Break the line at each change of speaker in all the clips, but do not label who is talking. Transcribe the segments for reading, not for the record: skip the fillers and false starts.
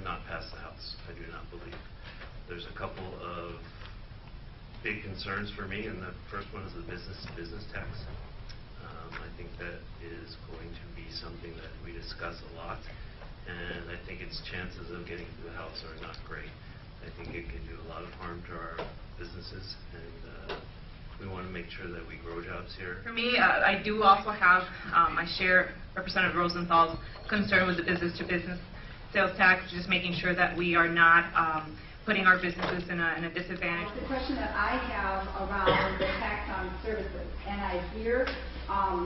not pass the House. I do not believe. There's a couple of big concerns for me, and the first one is the business-to-business tax. I think that is going to be something that we discuss a lot, and I think its chances of getting through the House are not great. I think it can do a lot of harm to our businesses, and we want to make sure that we grow jobs here.
For me, I do also have, I share Representative Rosenthal's concern with the business-to-business sales tax, just making sure that we are not putting our businesses in a disadvantage.
The question that I have around the tax on services, and I hear, I'm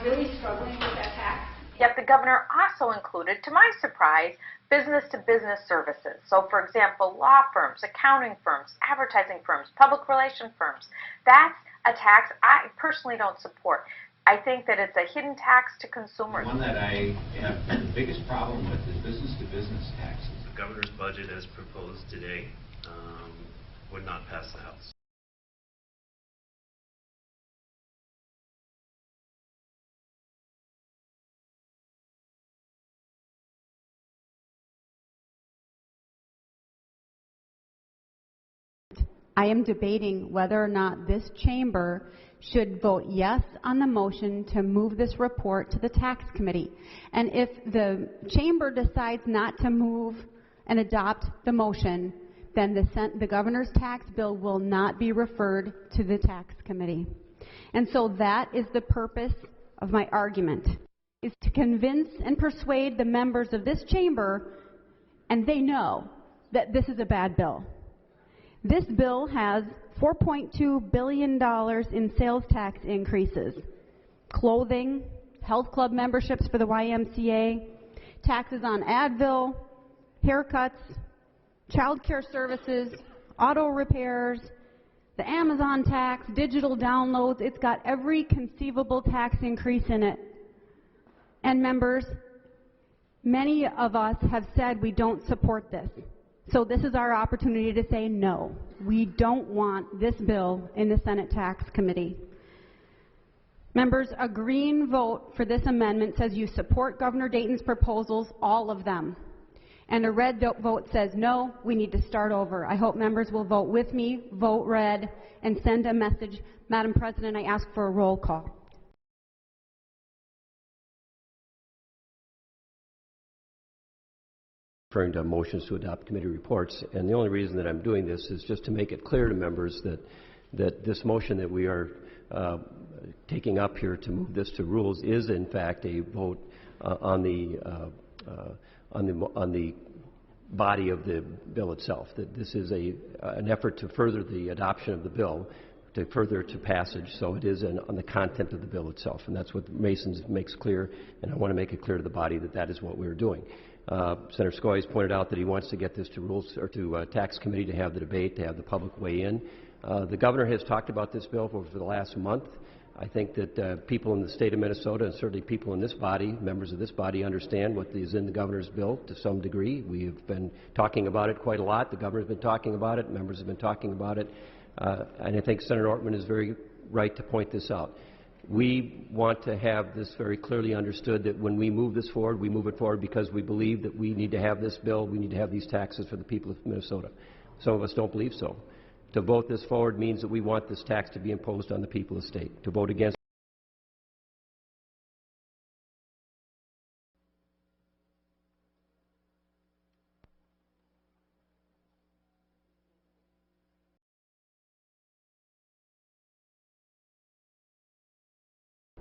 really struggling with that tax.
Yet the governor also included, to my surprise, business-to-business services. So, for example, law firms, accounting firms, advertising firms, public relation firms. That's a tax I personally don't support. I think that it's a hidden tax to consumers.
The one that I have the biggest problem with is business-to-business taxes.
The governor's budget as proposed today would not pass the House.
I am debating whether or not this chamber should vote yes on the motion to move this report to the tax committee. And if the chamber decides not to move and adopt the motion, then the governor's tax bill will not be referred to the tax committee. And so that is the purpose of my argument, is to convince and persuade the members of this chamber, and they know that this is a bad bill. This bill has $4.2 billion in sales tax increases, clothing, health club memberships for the YMCA, taxes on Advil, haircuts, child care services, auto repairs, the Amazon tax, digital downloads. It's got every conceivable tax increase in it. And members, many of us have said we don't support this. So this is our opportunity to say no. We don't want this bill in the Senate Tax Committee. Members, a green vote for this amendment says you support Governor Dayton's proposals, all of them. And a red vote says no, we need to start over. I hope members will vote with me, vote red, and send a message. Madam President, I ask for a roll call.
Referring to motions to adopt committee reports, and the only reason that I'm doing this is just to make it clear to members that this motion that we are taking up here to move this to rules is in fact a vote on the body of the bill itself. That this is an effort to further the adoption of the bill, to further to passage. So it is on the content of the bill itself, and that's what Masons makes clear. And I want to make it clear to the body that that is what we're doing. Senator Scoy has pointed out that he wants to get this to rules or to tax committee to have the debate, to have the public weigh in. The governor has talked about this bill for the last month. I think that people in the state of Minnesota, and certainly people in this body, members of this body, understand what is in the governor's bill to some degree. We have been talking about it quite a lot. The governor's been talking about it. Members have been talking about it. And I think Senator Ortman is very right to point this out. We want to have this very clearly understood, that when we move this forward, we move it forward because we believe that we need to have this bill, we need to have these taxes for the people of Minnesota. Some of us don't believe so. To vote this forward means that we want this tax to be imposed on the people of the state. To vote against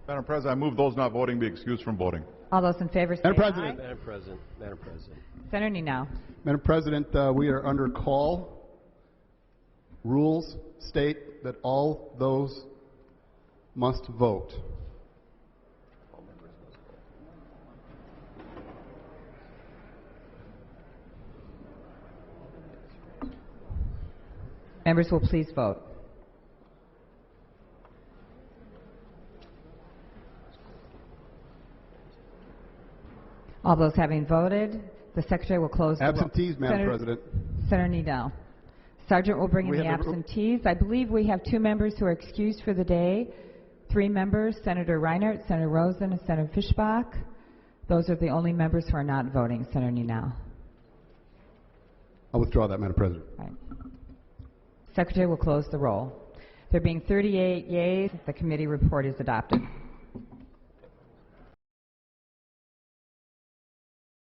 Madam President, I move those not voting be excused from voting.
All those in favor say
Madam President.
aye.
Madam President.
Senator Nino.
Madam President, we are under call. Rules state that all those must vote.
Members will please vote. All those having voted, the Secretary will close the
Absentees, Madam President.
Senator Nidell. Sergeant will bring in the absentees. I believe we have 2 members who are excused for the day. 3 members, Senator Reinert, Senator Rosen, and Senator Fischbach. Those are the only members who are not voting, Senator Ninal.
I'll withdraw that, Madam President.
Right. Secretary will close the roll. There being 38 yeas, the committee report is adopted.